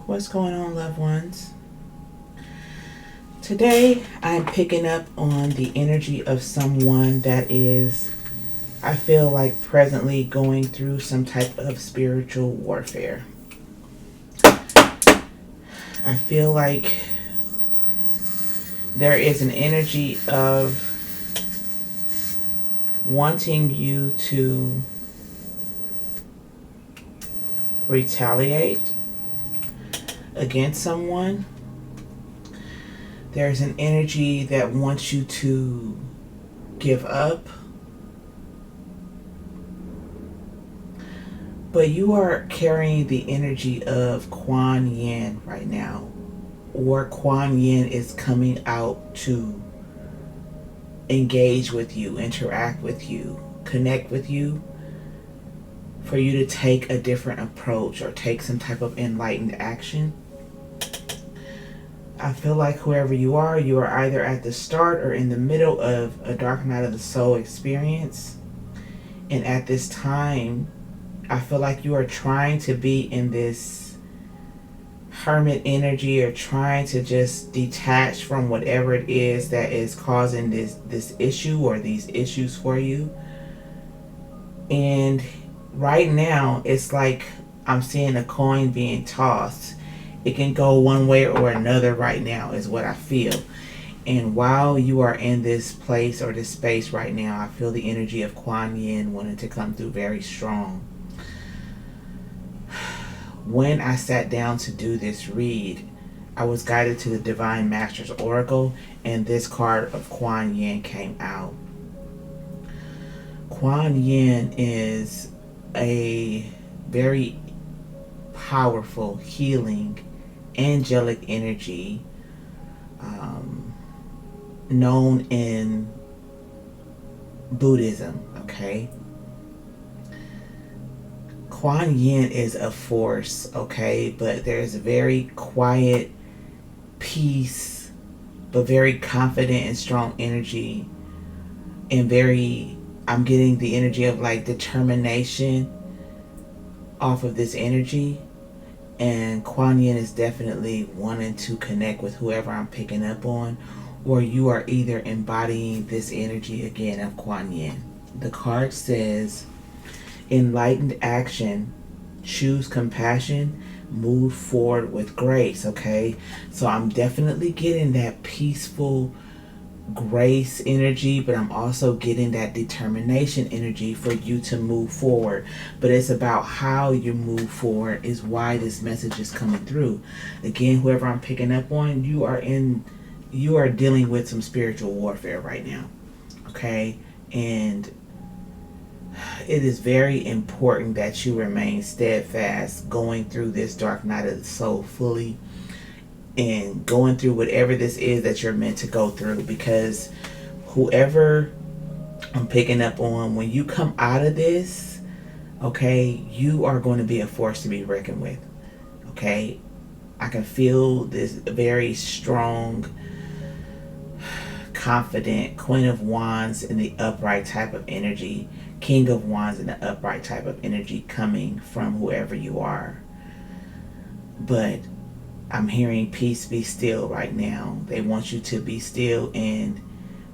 What's going on, loved ones? Today, I'm picking up on the energy of someone that is, I feel like, presently going through some type of spiritual warfare. I feel like there is an energy of wanting you to retaliate against someone. There's an energy that wants you to give up. But you are carrying the energy of Quan Yin right now. Or Quan Yin is coming out to engage with you, interact with you, connect with you, for you to take a different approach or take some type of enlightened action. I feel like whoever you are either at the start or in the middle of a dark night of the soul experience. And at this time, I feel like you are trying to be in this hermit energy or trying to just detach from whatever it is that is causing this issue or these issues for you. And right now, it's like I'm seeing a coin being tossed. It can go one way or another right now is what I feel. And while you are in this place or this space right now, I feel the energy of Quan Yin wanting to come through very strong. When I sat down to do this read, I was guided to the Divine Master's Oracle, and this card of Quan Yin came out. Quan Yin is a very powerful, healing, angelic energy known in Buddhism, okay? Quan Yin is a force, okay? But there's a very quiet peace, but very confident and strong energy. And I'm getting the energy of like determination off of this energy. And Quan Yin is definitely wanting to connect with whoever I'm picking up on, or you are either embodying this energy again of Quan Yin. The card says, enlightened action, choose compassion, move forward with grace, okay? So I'm definitely getting that peaceful grace energy, but I'm also getting that determination energy for you to move forward. But it's about how you move forward is why this message is coming through. Again, whoever I'm picking up on, you are dealing with some spiritual warfare right now, okay? And it is very important that you remain steadfast going through this dark night of the soul fully and going through whatever this is that you're meant to go through, because whoever I'm picking up on, when you come out of this, okay, you are going to be a force to be reckoned with, okay? I can feel this very strong, confident Queen of Wands in the upright type of energy, King of Wands in the upright type of energy coming from whoever you are. But I'm hearing peace be still right now. They want you to be still and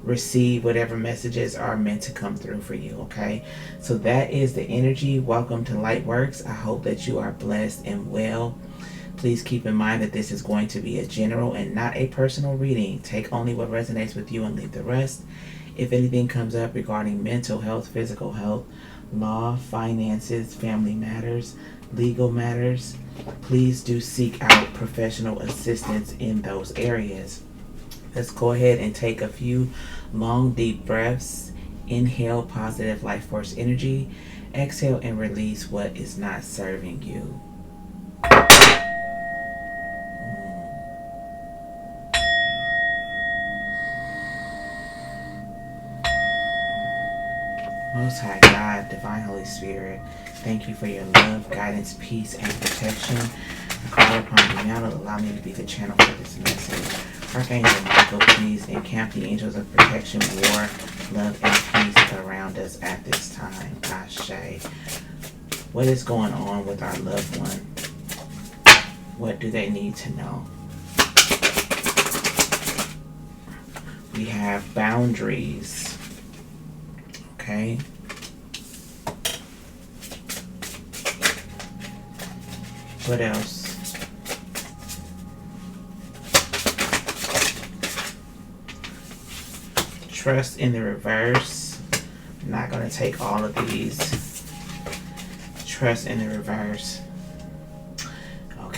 receive whatever messages are meant to come through for you, okay? So that is the energy. Welcome to Lightworks. I hope that you are blessed and well. Please keep in mind that this is going to be a general and not a personal reading. Take only what resonates with you and leave the rest. If anything comes up regarding mental health, physical health, law, finances, family matters, legal matters, please do seek out professional assistance in those areas. Let's go ahead and take a few long, deep breaths. Inhale positive life force energy. Exhale and release what is not serving you. Most High God, Divine Holy Spirit, thank you for your love, guidance, peace, and protection. I call upon you now to allow me to be the channel for this message. Archangel Michael, please encamp the angels of protection, war, love, and peace around us at this time. Ashe. What is going on with our loved one? What do they need to know? We have boundaries. Okay. What else? Trust in the reverse. I'm not going to take all of these. Trust in the reverse.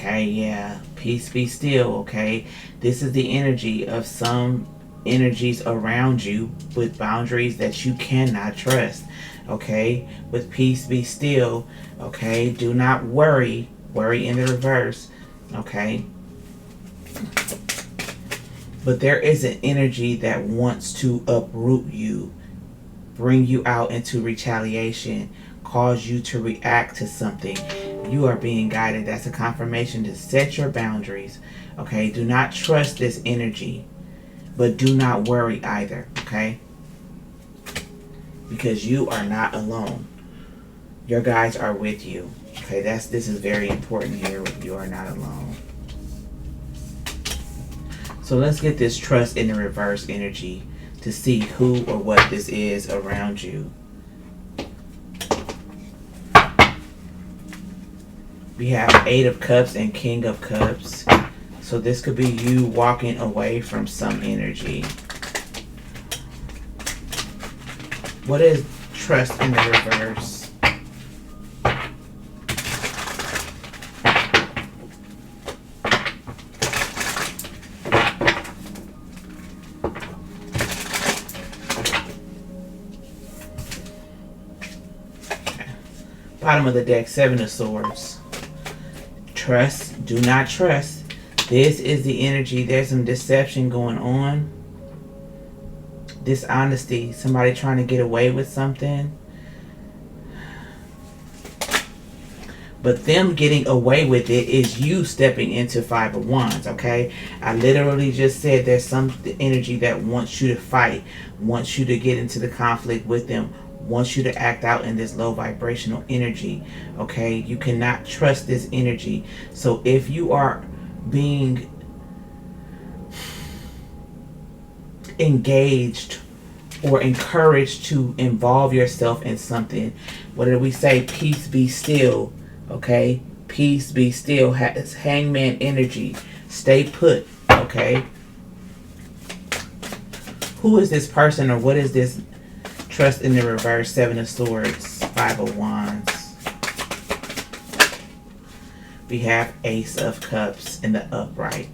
Okay, yeah. Peace be still, okay? This is the energy of some energies around you with boundaries that you cannot trust, okay? With peace be still, okay? Do not worry. Worry in the reverse, okay? But there is an energy that wants to uproot you, bring you out into retaliation, cause you to react to something. You are being guided. That's a confirmation to set your boundaries. Okay, do not trust this energy, but do not worry either. Okay, because you are not alone. Your guides are with you. Okay, this is very important here. You are not alone. So let's get this trust in the reverse energy to see who or what this is around you. We have 8 of Cups and King of Cups. So this could be you walking away from some energy. What is trust in the reverse? Bottom of the deck, 7 of Swords. Trust, do not trust. This is the energy. There's some deception going on. Dishonesty, somebody trying to get away with something. But them getting away with it is you stepping into 5 of Wands, okay? I literally just said there's some energy that wants you to fight, wants you to get into the conflict with them, wants you to act out in this low vibrational energy, okay? You cannot trust this energy. So if you are being engaged or encouraged to involve yourself in something, what did we say? Peace be still, okay? Peace be still. It's Hangman energy. Stay put, okay? Who is this person or what is this? Trust in the reverse, 7 of Swords, 5 of Wands. We have Ace of Cups in the upright.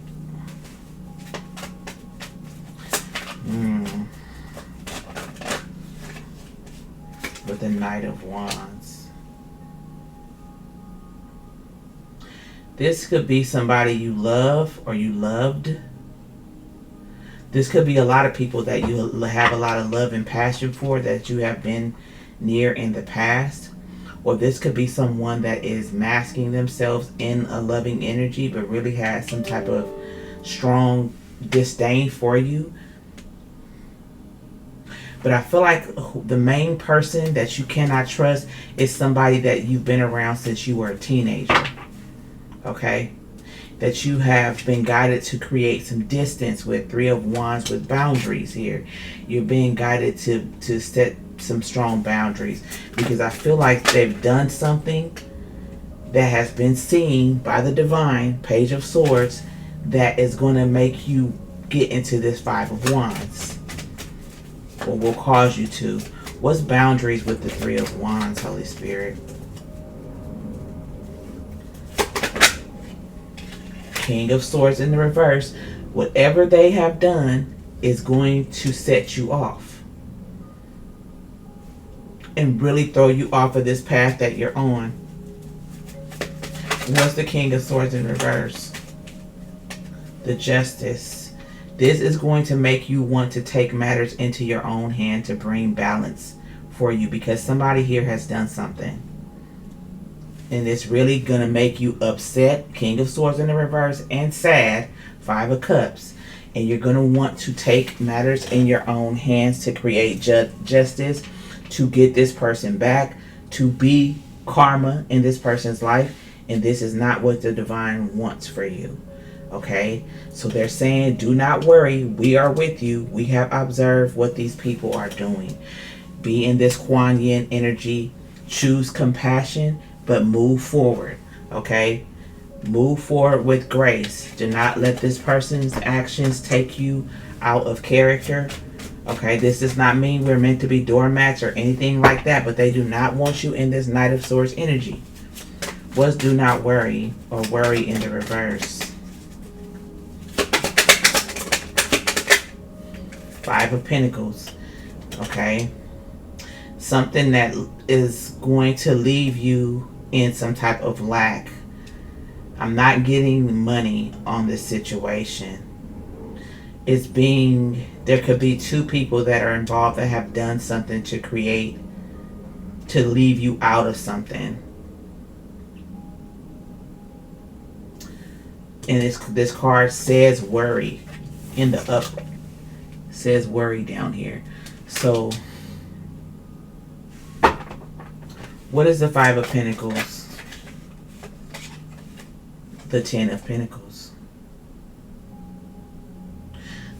With the Knight of Wands. This could be somebody you love or you loved. This could be a lot of people that you have a lot of love and passion for that you have been near in the past. Or this could be someone that is masking themselves in a loving energy but really has some type of strong disdain for you. But I feel like the main person that you cannot trust is somebody that you've been around since you were a teenager. Okay? That you have been guided to create some distance with. 3 of Wands with boundaries here. You're being guided to set some strong boundaries. Because I feel like they've done something that has been seen by the divine, Page of Swords, that is going to make you get into this 5 of Wands. Or will cause you to. What's boundaries with the 3 of Wands, Holy Spirit? King of Swords in the reverse. Whatever they have done is going to set you off. And really throw you off of this path that you're on. What's the King of Swords in reverse? The Justice. This is going to make you want to take matters into your own hand to bring balance for you. Because somebody here has done something. And it's really going to make you upset. King of Swords in the reverse. And sad. 5 of Cups. And you're going to want to take matters in your own hands to create justice. To get this person back. To be karma in this person's life. and this is not what the divine wants for you. Okay, so they're saying, do not worry, we are with you. We have observed what these people are doing. Be in this Quan Yin energy. Choose compassion, but move forward. Okay, move forward with grace. Do not let this person's actions take you out of character. Okay, this does not mean we're meant to be doormats or anything like that, but they do not want you in this Knight of Swords energy. What's do not worry or worry in the reverse? Five of Pentacles. Okay, something that is going to leave you in some type of lack. I'm not getting money on this situation. It's being, there could be two people that are involved that have done something to create, to leave you out of something. And this card says worry in the up, says worry down here. So what is the Five of Pentacles? The Ten of Pentacles.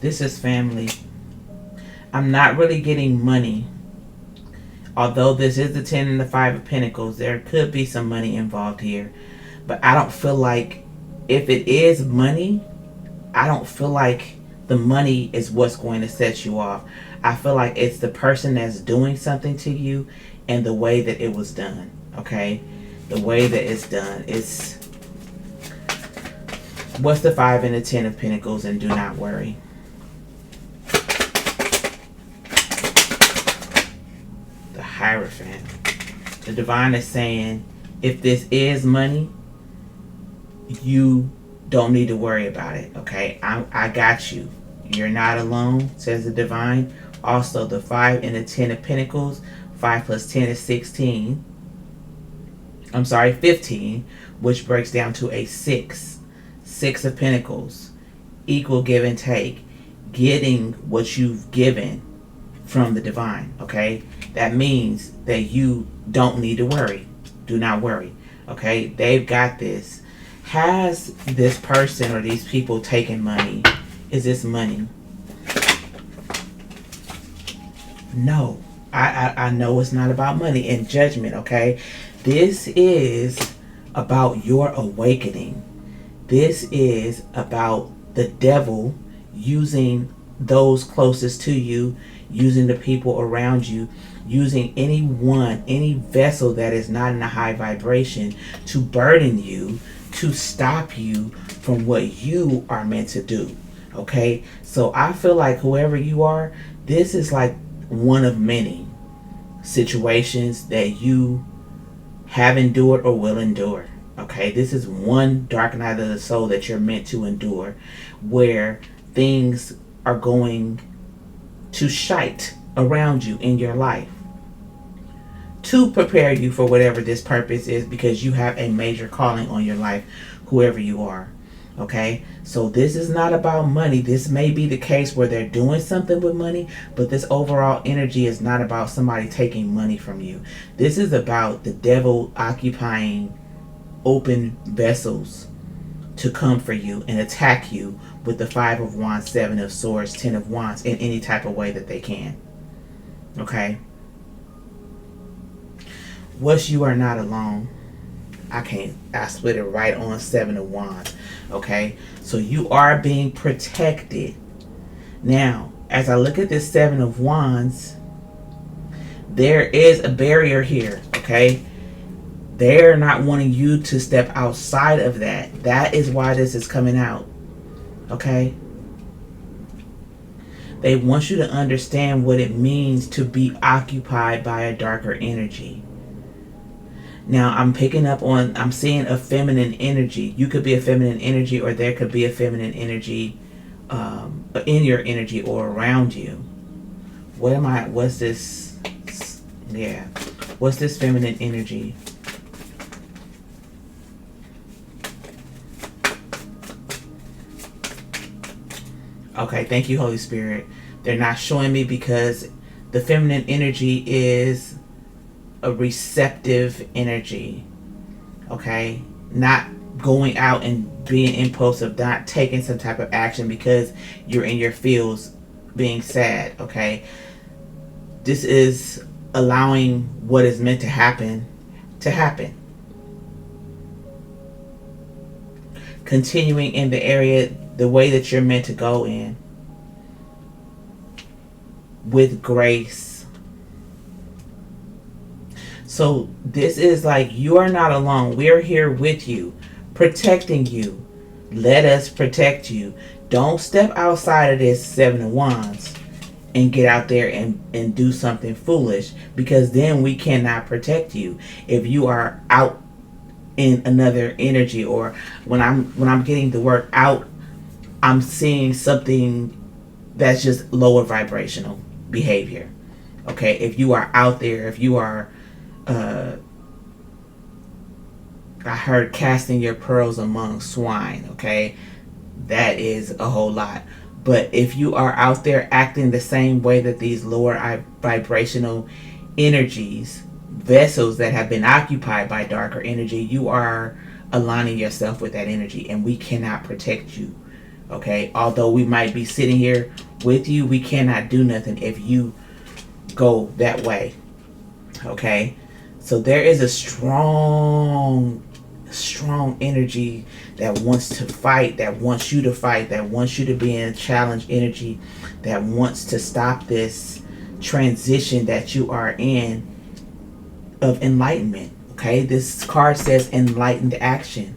This is family. I'm not really getting money. Although this is the 10 and the 5 of Pentacles, there could be some money involved here. But I don't feel like, if it is money, I don't feel like the money is what's going to set you off. I feel like it's the person that's doing something to you and the way that it was done. Okay? The way that it's done. It's, what's the 5 and the 10 of Pentacles, and do not worry? The Hierophant. The divine is saying, if this is money, you don't need to worry about it. Okay? I got you. You're not alone, says the divine. Also, the 5 and the 10 of Pentacles. 5 plus 10 is 16. I'm sorry, 15, which breaks down to a 6. 6 of Pentacles. Equal give and take. Getting what you've given from the divine. Okay? That means that you don't need to worry. Do not worry. Okay? They've got this. Has this person or these people taken money? Is this money? No. I know it's not about money and judgment, okay? This is about your awakening. This is about the devil using those closest to you, using the people around you, using anyone, any vessel that is not in a high vibration to burden you, to stop you from what you are meant to do. Okay? So I feel like whoever you are, this is like one of many situations that you have endured or will endure. Okay? This is one dark night of the soul that you're meant to endure, where things are going to shite around you in your life to prepare you for whatever this purpose is, because you have a major calling on your life, whoever you are. Okay, so this is not about money. This may be the case where they're doing something with money, but this overall energy is not about somebody taking money from you. This is about the devil occupying open vessels to come for you and attack you with the 5 of Wands, 7 of Swords, 10 of Wands in any type of way that they can. Okay? What's you are not alone? I split it right on 7 of Wands. Okay? So you are being protected. Now, as I look at this 7 of Wands, there is a barrier here. Okay? They're not wanting you to step outside of that. That is why this is coming out. Okay? They want you to understand what it means to be occupied by a darker energy. Now, I'm picking up on, I'm seeing a feminine energy. You could be a feminine energy, or there could be a feminine energy in your energy or around you. What's this? Yeah. What's this feminine energy? Okay, thank you, Holy Spirit. They're not showing me because the feminine energy is a receptive energy. Okay? not going out and being impulsive, not taking some type of action because you're in your feels being sad, okay? This is allowing what is meant to happen to happen. Continuing in the area, the way that you're meant to go in, with grace. So this is like, you are not alone. We're here with you, protecting you. Let us protect you. Don't step outside of this Seven of Wands and get out there and do something foolish, because then we cannot protect you. If you are out in another energy, or when I'm getting the word out, I'm seeing something that's just lower vibrational behavior. Okay, if you are out there, if you are I heard casting your pearls among swine, okay? That is a whole lot. But if you are out there acting the same way that these lower vibrational energies, vessels that have been occupied by darker energy, you are aligning yourself with that energy, and we cannot protect you, okay? Although we might be sitting here with you, we cannot do nothing if you go that way, okay? So there is a strong energy that wants to fight, that wants you to fight, that wants you to be in a challenge energy, that wants to stop this transition that you are in of enlightenment. Okay, this card says enlightened action.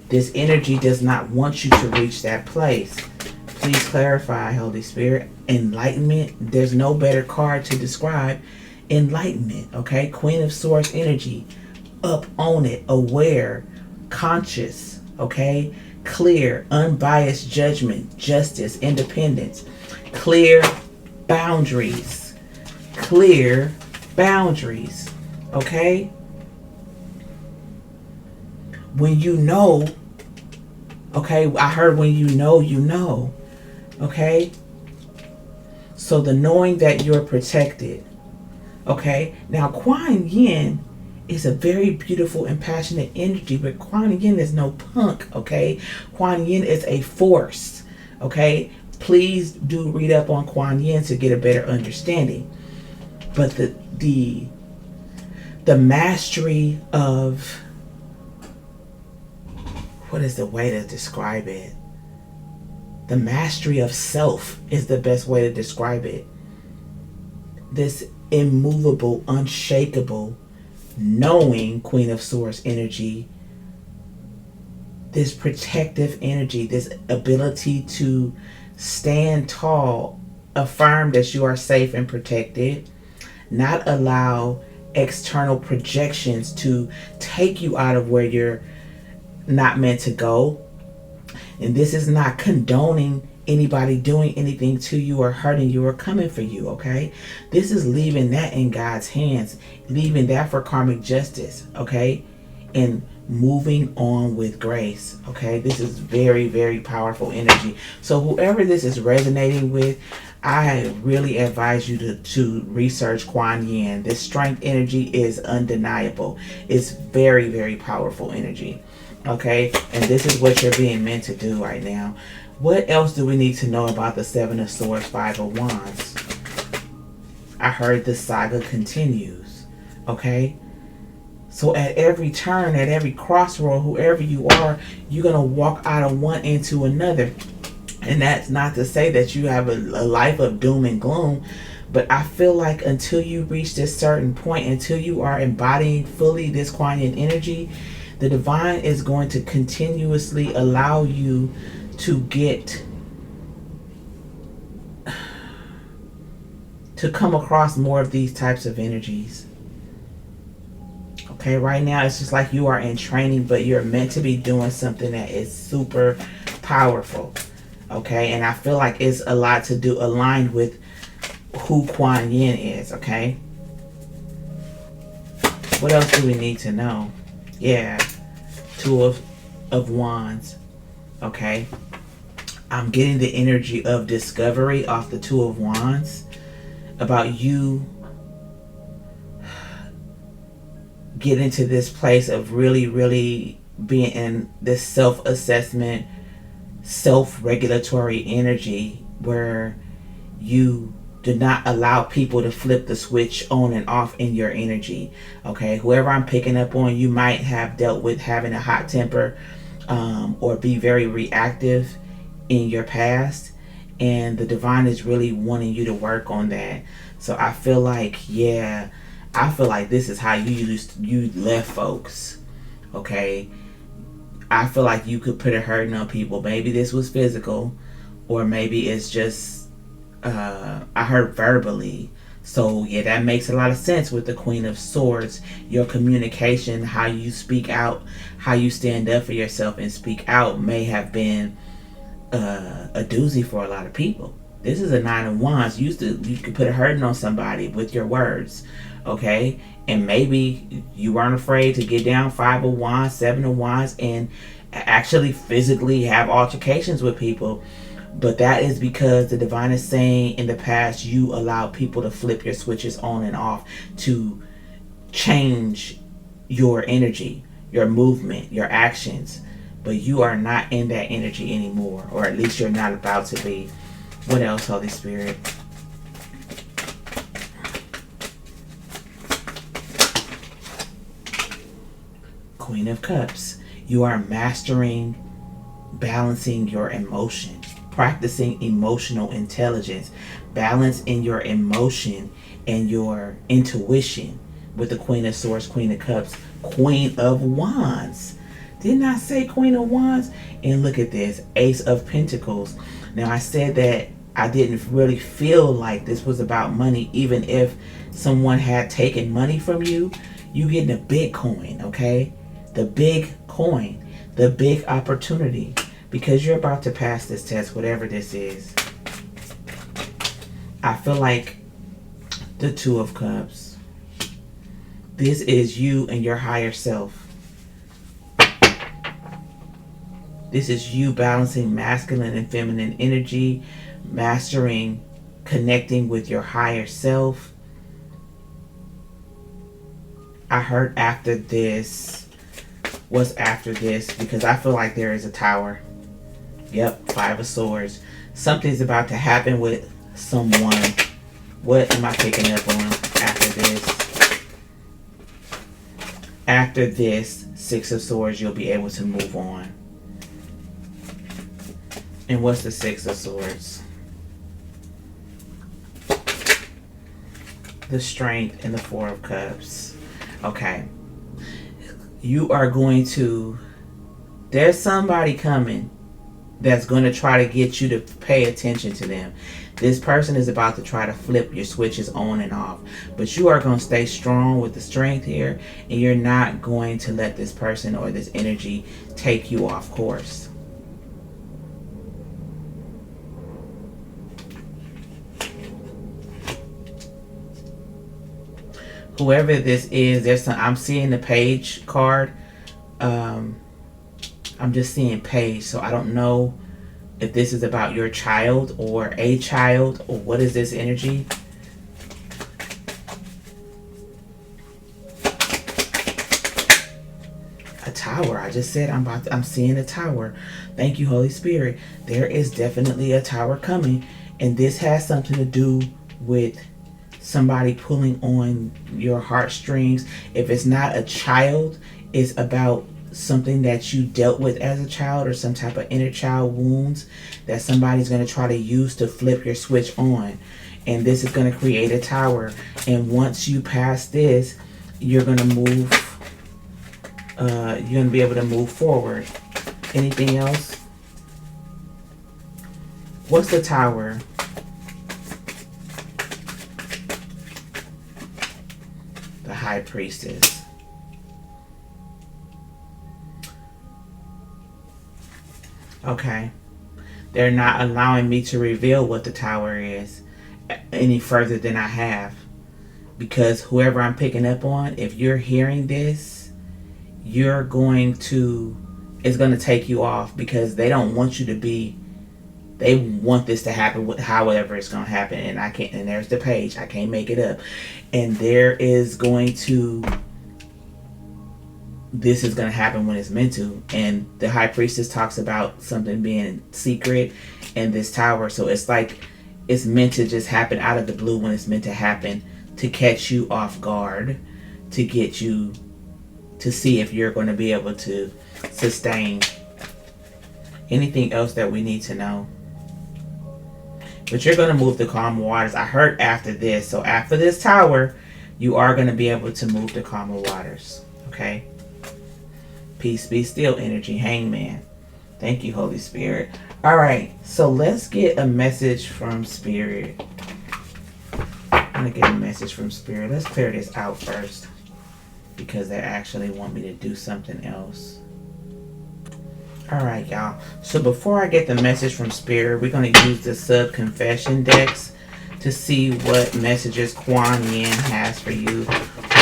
This energy does not want you to reach that place. Please clarify, Holy Spirit. Enlightenment, there's no better card to describe enlightenment. Okay, Queen of Swords energy, up on it, aware, conscious, okay, clear, unbiased judgment, justice, independence, clear boundaries, okay? When you know, okay, I heard when you know, okay? So the knowing that you're protected, okay? Now, Quan Yin is a very beautiful and passionate energy, but Quan Yin is no punk, okay? Quan Yin is a force, okay? Please do read up on Quan Yin to get a better understanding. But the mastery of, what is the way to describe it? The mastery of self is the best way to describe it. This immovable, unshakable, knowing Queen of Swords energy, this protective energy, this ability to stand tall, affirm that you are safe and protected, not allow external projections to take you out of where you're not meant to go. And this is not condoning anybody doing anything to you or hurting you or coming for you, okay? This is leaving that in God's hands, leaving that for karmic justice, okay? And moving on with grace, okay? This is very, very powerful energy. So whoever this is resonating with, I really advise you to research Quan Yin. This strength energy is undeniable. It's very, very powerful energy, okay? And this is what you're being meant to do right now. What else do we need to know about the Seven of Swords, Five of Wands? I heard the saga continues, okay? So at every turn, at every crossroad, whoever you are, you're going to walk out of one into another. And that's not to say that you have a life of doom and gloom, but I feel like until you reach this certain point, until you are embodying fully this Quan Yin energy, the divine is going to continuously allow you to get to come across more of these types of energies. Okay, right now it's just like you are in training, but you're meant to be doing something that is super powerful. Okay, and I feel like it's a lot to do aligned with who Quan Yin is, okay? What else do we need to know? Yeah, Two of Wands, okay? I'm getting the energy of discovery off the Two of Wands about you getting to this place of really, really being in this self-assessment, self-regulatory energy where you do not allow people to flip the switch on and off in your energy. Okay, whoever I'm picking up on, you might have dealt with having a hot temper, or be very reactive in your past, and the divine is really wanting you to work on that. So I feel like, yeah, I feel like this is how you left folks. Okay, I feel like you could put a hurting on people. Maybe this was physical, or maybe it's just I heard verbally. So yeah, that makes a lot of sense with the Queen of Swords. Your communication, how you speak out, how you stand up for yourself and speak out may have been a doozy for a lot of people. This is a Nine of Wands. You could put a hurting on somebody with your words, okay? And maybe you weren't afraid to get down Five of Wands, Seven of Wands, and actually physically have altercations with people. But that is because the divine is saying in the past you allowed people to flip your switches on and off to change your energy, your movement, your actions. But you are not in that energy anymore, or at least you're not about to be. What else, Holy Spirit? Queen of Cups. You are mastering, balancing your emotions, practicing emotional intelligence, balance in your emotion and your intuition with the Queen of Swords, Queen of Cups, Queen of Wands. Didn't I say Queen of Wands? And look at this, Ace of Pentacles. Now I said that I didn't really feel like this was about money, even if someone had taken money from you. You getting a big coin, okay? The big coin, the big opportunity, because you're about to pass this test, whatever this is. I feel like the Two of Cups. This is you and your higher self. This is you balancing masculine and feminine energy, mastering, connecting with your higher self. I heard after this, what's after this? Because I feel like there is a tower. Yep, Five of Swords. Something's about to happen with someone. What am I picking up on after this? After this, Six of Swords, you'll be able to move on. And what's the Six of Swords? The Strength and the Four of Cups. Okay. You are going to... There's somebody coming that's going to try to get you to pay attention to them. This person is about to try to flip your switches on and off. But you are going to stay strong with the strength here. And you're not going to let this person or this energy take you off course. Whoever this is, there's some, I'm seeing the page card. I'm just seeing page, so I don't know if this is about your child or a child, or what is this energy? A tower. I just said I'm seeing a tower. Thank you, Holy Spirit. There is definitely a tower coming, and this has something to do with somebody pulling on your heartstrings. If it's not a child, it's about something that you dealt with as a child, or some type of inner child wounds that somebody's going to try to use to flip your switch on. And this is going to create a tower. And once you pass this, you're going to move, you're going to be able to move forward. Anything else? What's the tower? The High Priestess. Okay. They're not allowing me to reveal what the tower is any further than I have. Because whoever I'm picking up on, if you're hearing this, you're going to, it's going to take you off, because they don't want you to be, they want this to happen with however it's going to happen. And I can't, and there's the page. I can't make it up. And there is going to this is going to happen when it's meant to. And the high priestess talks about something being secret in this tower. So it's like it's meant to just happen out of the blue when it's meant to happen, to catch you off guard, to get you to see if you're going to be able to sustain. Anything else that we need to know? But you're going to move the calm waters. I heard after this. So after this tower, you are going to be able to move the calmer waters. Okay? Peace, be still energy. Hangman. Thank you, Holy Spirit. All right. So let's get a message from Spirit. I'm going to get a message from Spirit. Let's clear this out first, because they actually want me to do something else. All right, y'all. So before I get the message from Spirit, we're going to use the sub-confession decks to see what messages Quan Yin has for you,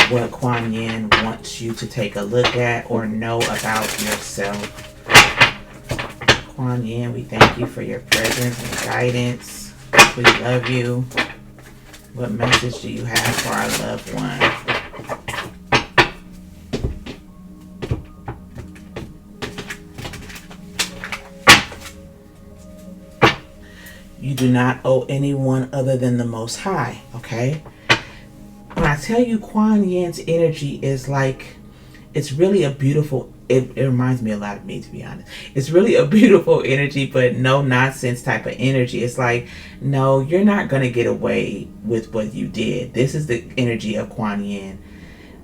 what Quan Yin wants you to take a look at or know about yourself. Quan Yin, we thank you for your presence and guidance. We love you. What message do you have for our loved one? You do not owe anyone other than the Most High, okay? When I tell you Quan Yin's energy is like, it's really a beautiful, it reminds me a lot of me, to be honest. It's really a beautiful energy, but no nonsense type of energy. It's like, no, you're not going to get away with what you did. This is the energy of Quan Yin.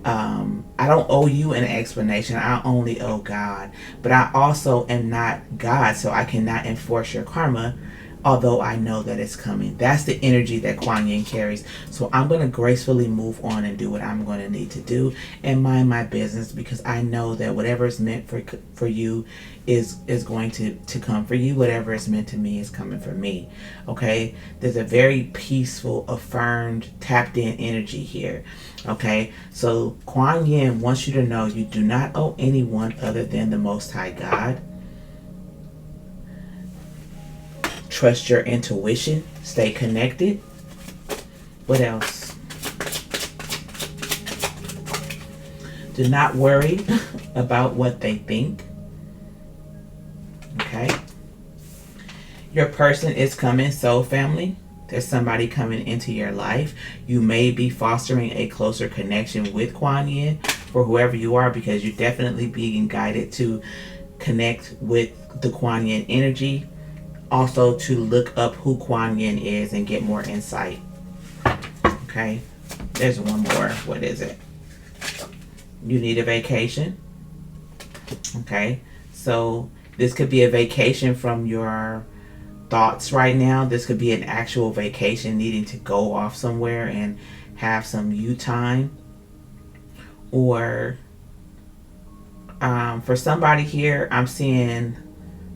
I don't owe you an explanation. I only owe God. But I also am not God, so I cannot enforce your karma, although I know that it's coming. That's the energy that Quan Yin carries. So I'm going to gracefully move on and do what I'm going to need to do and mind my business, because I know that whatever is meant for you is going to come for you. Whatever is meant to me is coming for me. Okay? There's a very peaceful, affirmed, tapped in energy here. Okay? So Quan Yin wants you to know you do not owe anyone other than the Most High God. Trust your intuition. Stay connected. What else? Do not worry about what they think. Okay. Your person is coming, soul family. There's somebody coming into your life. You may be fostering a closer connection with Quan Yin for whoever you are, because you're definitely being guided to connect with the Quan Yin energy. Also to look up who Quan Yin is and get more insight. Okay. There's one more. What is it? You need a vacation. Okay. So this could be a vacation from your thoughts right now. This could be an actual vacation, needing to go off somewhere and have some you time. Or for somebody here, I'm seeing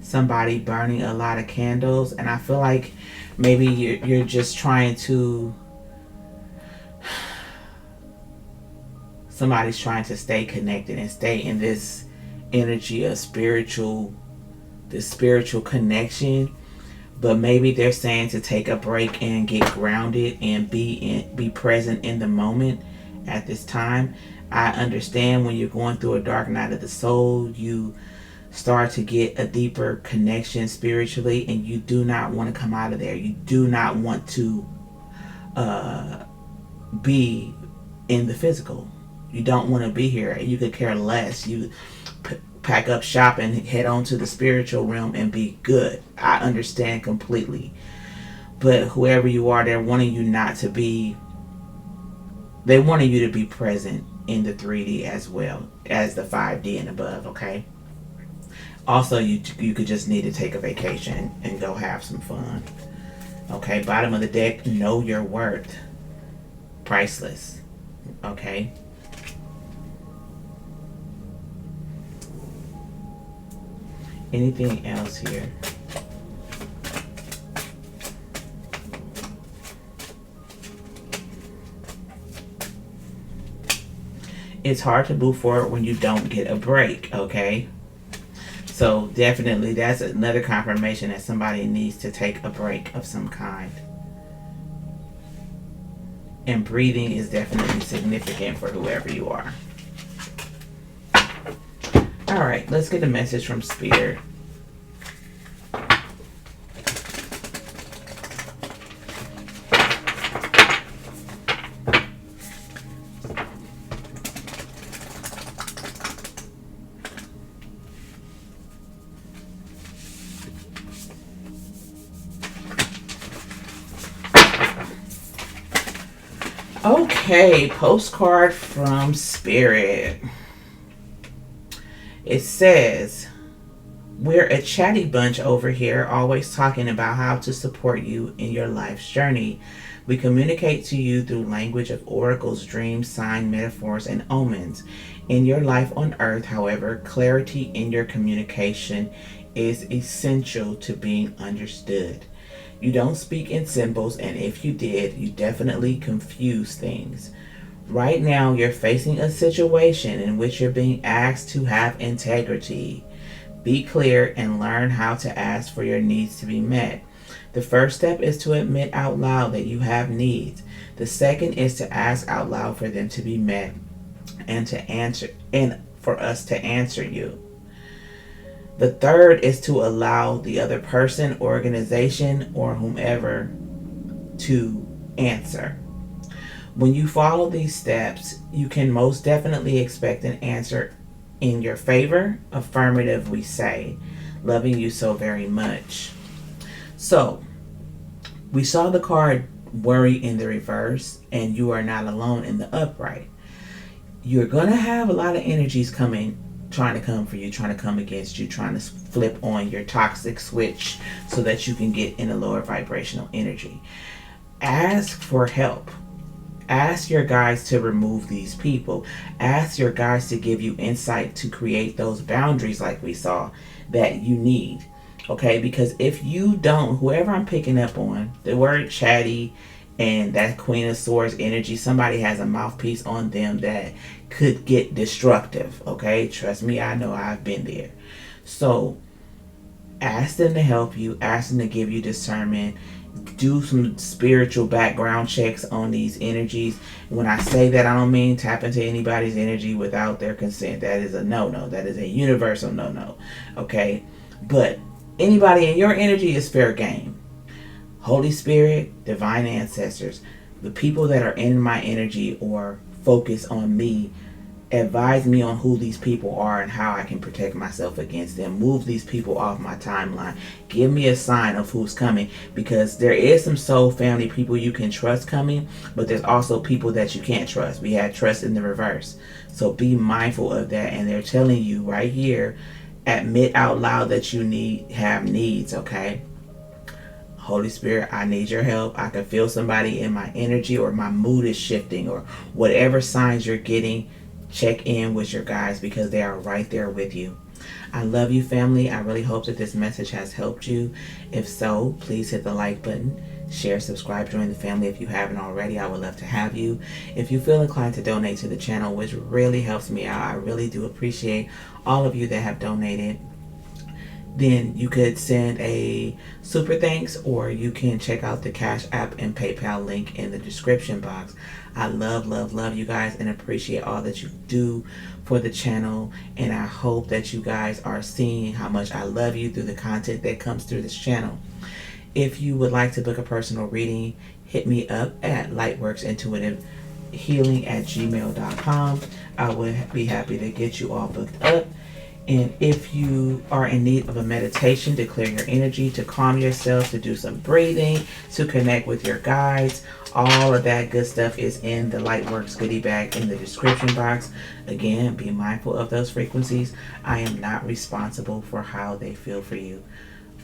somebody burning a lot of candles, and I feel like maybe you're just trying to, somebody's trying to stay connected and stay in this energy of this spiritual connection, but maybe they're saying to take a break and get grounded and be present in the moment at this time. I understand when you're going through a dark night of the soul, you start to get a deeper connection spiritually, and you do not want to come out of there. You do not want to be in the physical. You don't want to be here. You could care less. You pack up shop and head on to the spiritual realm and be good. I understand completely. But whoever you are, they're wanting you not to be, they wanted you to be present in the 3D as well as the 5D and above, okay? Also, you could just need to take a vacation and go have some fun. Okay, bottom of the deck, know your worth. Priceless. Okay. Anything else here? It's hard to move forward when you don't get a break, okay? So definitely that's another confirmation that somebody needs to take a break of some kind. And breathing is definitely significant for whoever you are. All right, let's get a message from Spirit. Okay, postcard from Spirit. It says, we're a chatty bunch over here, always talking about how to support you in your life's journey. We communicate to you through language of oracles, dreams, sign, metaphors, and omens. In your life on earth, however, clarity in your communication is essential to being understood. You don't speak in symbols, and if you did, you definitely confuse things. Right now, you're facing a situation in which you're being asked to have integrity. Be clear and learn how to ask for your needs to be met. The first step is to admit out loud that you have needs. The second is to ask out loud for them to be met and for us to answer you. The third is to allow the other person, organization, or whomever to answer. When you follow these steps, you can most definitely expect an answer in your favor. Affirmative, we say. Loving you so very much. So, we saw the card worry in the reverse, and you are not alone in the upright. You're going to have a lot of energies trying to come for you, trying to come against you, trying to flip on your toxic switch so that you can get in a lower vibrational energy. Ask for help. Ask your guides to remove these people. Ask your guides to give you insight to create those boundaries like we saw that you need. Okay, because if you don't, whoever I'm picking up on, the word chatty and that Queen of Swords energy, somebody has a mouthpiece on them that could get destructive. Okay, trust me, I know, I've been there. So ask them to help you, ask them to give you discernment. Do some spiritual background checks on these energies. When I say that, I don't mean tap into anybody's energy without their consent. That is a no-no. That is a universal no-no. Okay? But anybody in your energy is fair game. Holy Spirit, divine ancestors, the people that are in my energy or focus on me, advise me on who these people are and how I can protect myself against them. Move these people off my timeline. Give me a sign of who's coming, because there is some soul family people you can trust coming, but there's also people that you can't trust. We had trust in the reverse. So be mindful of that. And they're telling you right here, admit out loud that you have needs, okay? Holy Spirit, I need your help. I can feel somebody in my energy, or my mood is shifting, or whatever signs you're getting. Check in with your guides, because they are right there with you. I love you, family. I really hope that this message has helped you. If so, please hit the like button, share, subscribe, join the family if you haven't already. I would love to have you. If you feel inclined to donate to the channel, which really helps me out, I really do appreciate all of you that have donated. Then you could send a super thanks, or you can check out the Cash App and PayPal link in the description box. I love you guys and appreciate all that you do for the channel. And I hope that you guys are seeing how much I love you through the content that comes through this channel. If you would like to book a personal reading, hit me up at lightworksintuitivehealing@gmail.com. I would be happy to get you all booked up. And if you are in need of a meditation to clear your energy, to calm yourself, to do some breathing, to connect with your guides, all of that good stuff is in the Lightworks goodie bag in the description box. Again, be mindful of those frequencies. I am not responsible for how they feel for you.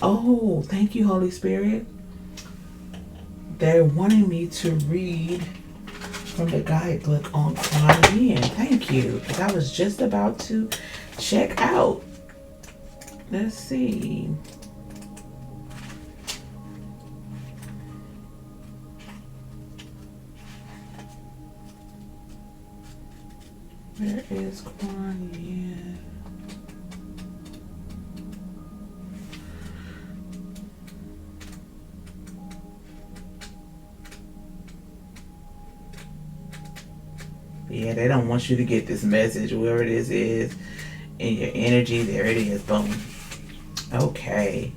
Oh, thank you, Holy Spirit. They're wanting me to read from the guidebook on Quan Yin. Thank you, because I was just about to check out. Let's see. Where is Quan Yin? Yeah, they don't want you to get this message, whoever this is. in your energy. There it is. Boom. Okay.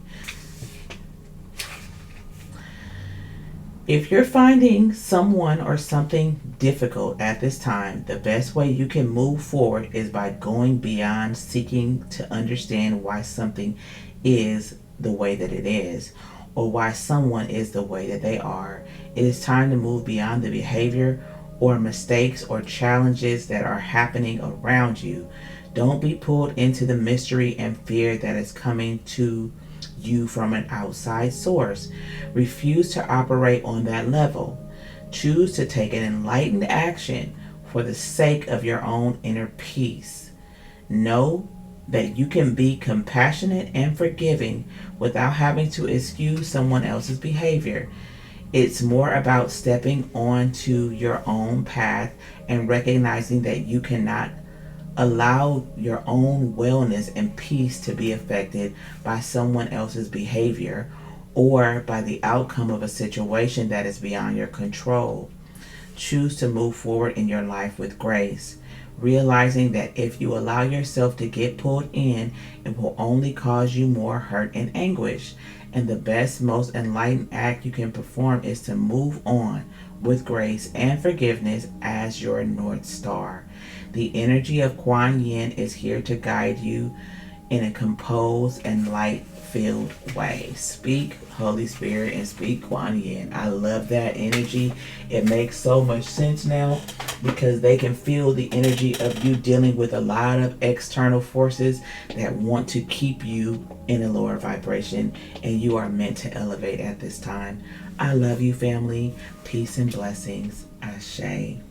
If you're finding someone or something difficult at this time, the best way you can move forward is by going beyond seeking to understand why something is the way that it is, or why someone is the way that they are. It is time to move beyond the behavior or mistakes or challenges that are happening around you. Don't be pulled into the mystery and fear that is coming to you from an outside source. Refuse to operate on that level. Choose to take an enlightened action for the sake of your own inner peace. Know that you can be compassionate and forgiving without having to excuse someone else's behavior. It's more about stepping onto your own path and recognizing that you cannot allow your own wellness and peace to be affected by someone else's behavior or by the outcome of a situation that is beyond your control. Choose to move forward in your life with grace, realizing that if you allow yourself to get pulled in, it will only cause you more hurt and anguish. And the best, most enlightened act you can perform is to move on with grace and forgiveness as your North Star. The energy of Quan Yin is here to guide you in a composed and light-filled way. Speak, Holy Spirit, and speak Quan Yin. I love that energy. It makes so much sense now because they can feel the energy of you dealing with a lot of external forces that want to keep you in a lower vibration, and you are meant to elevate at this time. I love you, family. Peace and blessings. Ashe.